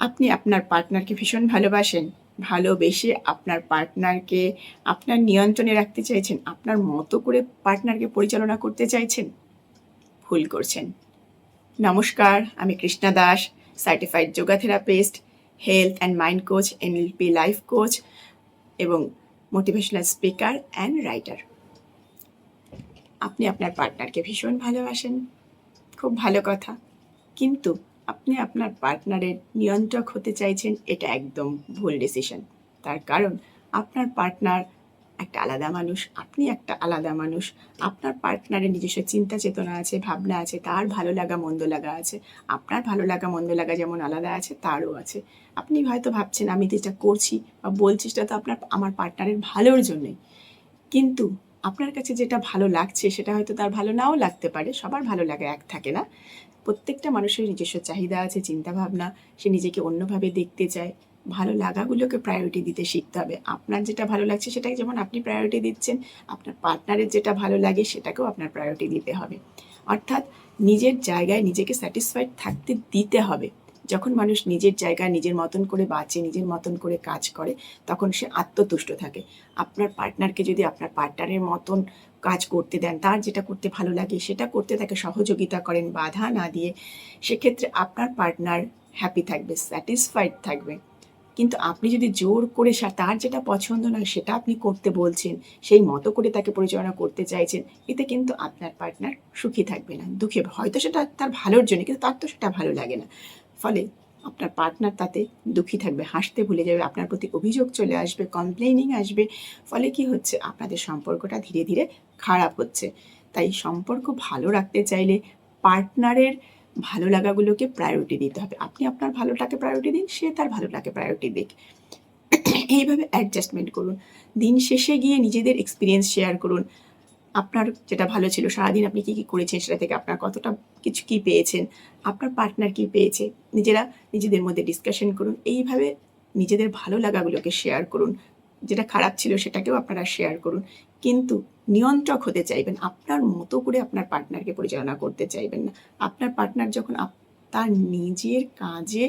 আপনি আপনার পার্টনারকে ভীষণ ভালোবাসেন। ভালোবেসে আপনার পার্টনারকে আপনার নিয়ন্ত্রণে রাখতে চাইছেন। আপনার মতো করে পার্টনারকে পরিচালনা করতে চাইছেন। ভুল করছেন। নমস্কার, আমি Krishna Das, certified yoga therapist, health and mind coach, NLP life coach এবং মোটিভেশনাল স্পিকার অ্যান্ড রাইটার। আপনি আপনার পার্টনারকে ভীষণ ভালোবাসেন, খুব ভালো কথা। কিন্তু আপনি আপনার পার্টনারের নিয়ন্ত্রক হতে চাইছেন, এটা একদম ভুল ডিসিশন। তার কারণ আপনার পার্টনার একটা আলাদা মানুষ, আপনি একটা আলাদা মানুষ। আপনার পার্টনারের নিজস্ব চিন্তা চেতনা আছে, ভাবনা আছে, তার ভালো লাগা মন্দ লাগা আছে। আপনার ভালো লাগা মন্দ লাগা যেমন আলাদা আছে, তারও আছে। আপনি হয়তো ভাবছেন আমি যেটা করছি বা বলছি সেটা তো আমার পার্টনারের ভালোর জন্যই, কিন্তু আপনার কাছে যেটা ভালো লাগছে সেটা হয়তো তার ভালো নাও লাগতে পারে। সবার ভালো লাগা এক থাকে না। প্রত্যেকটা মানুষের নিজস্ব চাহিদা আছে, চিন্তাভাবনা, সে নিজেকে অন্যভাবে দেখতে চায়। ভালো লাগাগুলোকে প্রায়োরিটি দিতে শিখতে হবে। আপনার যেটা ভালো লাগছে সেটাকে যেমন আপনি প্রায়োরিটি দিচ্ছেন, আপনার পার্টনারের যেটা ভালো লাগে সেটাকেও আপনার প্রায়োরিটি দিতে হবে। অর্থাৎ নিজের জায়গায় নিজেকে স্যাটিসফাইড থাকতে দিতে হবে। যখন মানুষ নিজের জায়গায় নিজের মতন করে বাঁচে, নিজের মতন করে কাজ করে, তখন সে আত্মতুষ্ট থাকে। আপনার পার্টনারকে যদি আপনার পার্টনারের মতন কাজ করতে দেন, তার যেটা করতে ভালো লাগে সেটা করতে তাকে সহযোগিতা করেন, বাধা না দিয়ে, সেক্ষেত্রে আপনার পার্টনার হ্যাপি থাকবে, স্যাটিসফাইড থাকবে। কিন্তু আপনি যদি জোর করে তার যেটা পছন্দ নয় সেটা আপনি করতে বলছেন, সেই মতো করে তাকে পরিচালনা করতে চাইছেন, এতে কিন্তু আপনার পার্টনার সুখী থাকবে না, দুঃখে। হয়তো সেটা তার ভালোর জন্য, কিন্তু তার তো সেটা ভালো লাগে না। ফলে আপনার পার্টনার তাতে দুঃখী থাকবে, হাসতে ভুলে যাবে, আপনার প্রতি অভিযোগ চলে আসবে, কমপ্লেনিং আসবে। ফলে কি হচ্ছে, আপনাদের সম্পর্কটা ধীরে ধীরে খারাপ হচ্ছে। তাই সম্পর্ক ভালো রাখতে চাইলে পার্টনারের ভালো লাগাগুলোকে প্রায়োরিটি দিতে হবে। আপনি আপনার ভালোটাকে প্রায়োরিটি দিন, সে তার ভালোটাকে প্রায়োরিটি দিক। এইভাবে অ্যাডজাস্টমেন্ট করুন। দিন শেষে গিয়ে নিজেদের এক্সপিরিয়েন্স শেয়ার করুন। আপনার যেটা ভালো ছিল, সারাদিন আপনি কী কী করেছেন, সেটা থেকে আপনার কতটা কিছু কী পেয়েছেন, আপনার পার্টনার কী পেয়েছে, নিজেদের মধ্যে ডিসকাশন করুন। এইভাবে নিজেদের ভালো লাগাগুলোকে শেয়ার করুন। যেটা খারাপ ছিল সেটাকেও আপনারা শেয়ার করুন। কিন্তু নিয়ন্ত্রক হতে চাইবেন, আপনার মতো করে আপনার পার্টনারকে পরিচালনা করতে চাইবেন না। আপনার পার্টনার যখন তার নিজের কাজে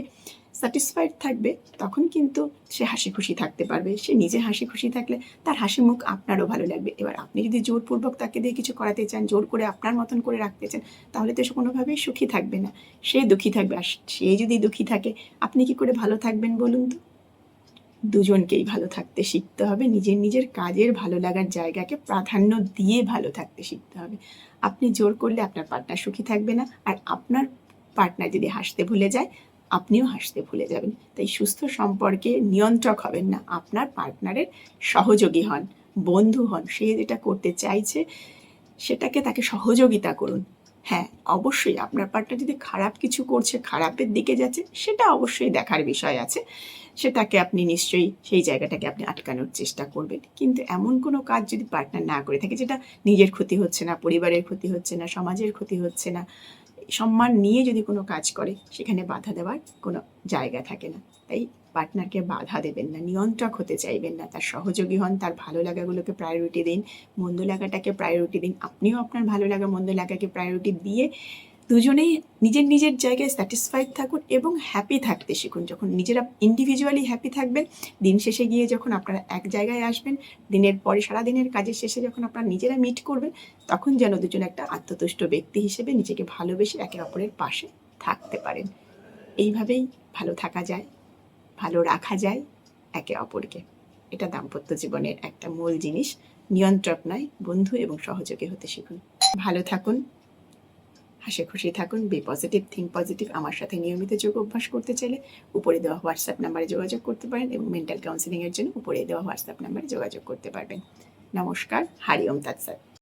স্যাটিসফাইড থাকবে, তখন কিন্তু সে হাসি খুশি থাকতে পারবে। সে নিজে হাসি খুশি থাকলে তার হাসি মুখ আপনারও ভালো লাগবে। এবার আপনি যদি জোরপূর্বক তাকে দিয়ে কিছু করাতে চান, জোর করে আপনার মতন করে রাখতে চান, তাহলে তো সে কোনোভাবেই সুখী থাকবে না, সে দুঃখী থাকবে। আর সে যদি দুঃখী থাকে, আপনি কি করে ভালো থাকবেন বলুন তো? দুজনকেই ভালো থাকতে শিখতে হবে, নিজের নিজের কাজের ভালো লাগার জায়গাকে প্রাধান্য দিয়ে ভালো থাকতে শিখতে হবে। আপনি জোর করলে আপনার পার্টনার সুখী থাকবে না, আর আপনার পার্টনার যদি হাসতে ভুলে যায়, আপনিও হাসতে ভুলে যাবেন। তাই সুস্থ সম্পর্কে নিয়ন্ত্রক হবেন না, আপনার পার্টনারের সহযোগী হন, বন্ধু হন। সে যেটা করতে চাইছে সেটাকে তাকে সহযোগিতা করুন। হ্যাঁ, অবশ্যই আপনার পার্টনার যদি খারাপ কিছু করছে, খারাপের দিকে যাচ্ছে, সেটা অবশ্যই দেখার বিষয় আছে। সেটাকে আপনি নিশ্চয়ই, সেই জায়গাটাকে আপনি আটকানোর চেষ্টা করবেন। কিন্তু এমন কোনো কাজ যদি পার্টনার না করে থাকে যেটা নিজের ক্ষতি হচ্ছে না, পরিবারের ক্ষতি হচ্ছে না, সমাজের ক্ষতি হচ্ছে না, সম্মান নিয়ে যদি কোনো কাজ করে, সেখানে বাধা দেওয়ার কোনো জায়গা থাকে না। তাই পার্টনারকে বাধা দেবেন না, নিয়ন্ত্রক হতে চাইবেন না, তার সহযোগী হন, তার ভালো লাগাগুলোকে প্রায়োরিটি দিন, মন্দ লাগাটাকে প্রায়োরিটি দিন। আপনিও আপনার ভালো লাগা মন্দ লাগাকে প্রায়োরিটি দিয়ে দুজনেই নিজের নিজের জায়গায় স্যাটিসফাইড থাকুন এবং হ্যাপি থাকতে শিখুন। যখন নিজেরা ইন্ডিভিজুয়ালি হ্যাপি থাকবেন, দিন শেষে গিয়ে যখন আপনারা এক জায়গায় আসবেন, দিনের পরে সারাদিনের কাজের শেষে যখন আপনারা নিজেরা মিট করবেন, তখন যেন দুজন একটা আত্মতুষ্ট ব্যক্তি হিসেবে নিজেকে ভালোবেসে একে অপরের পাশে থাকতে পারেন। এইভাবেই ভালো থাকা যায়, ভালো রাখা যায় একে অপরকে। এটা দাম্পত্য জীবনের একটা মূল জিনিস। নিয়ন্ত্রক নয়, বন্ধু এবং সহযোগী হতে শিখুন। ভালো থাকুন, হাসি খুশি থাকুন, বি পজিটিভ, থিঙ্ক পজিটিভ। আমার সাথে নিয়মিত যোগ অভ্যাস করতে চাইলে উপরে দেওয়া হোয়াটসঅ্যাপ নাম্বারে যোগাযোগ করতে পারেন, এবং মেন্টাল কাউন্সিলিংয়ের জন্য উপরে দেওয়া হোয়াটসঅ্যাপ নাম্বারে যোগাযোগ করতে পারবেন। নমস্কার, হারি ওম তৎসৎ।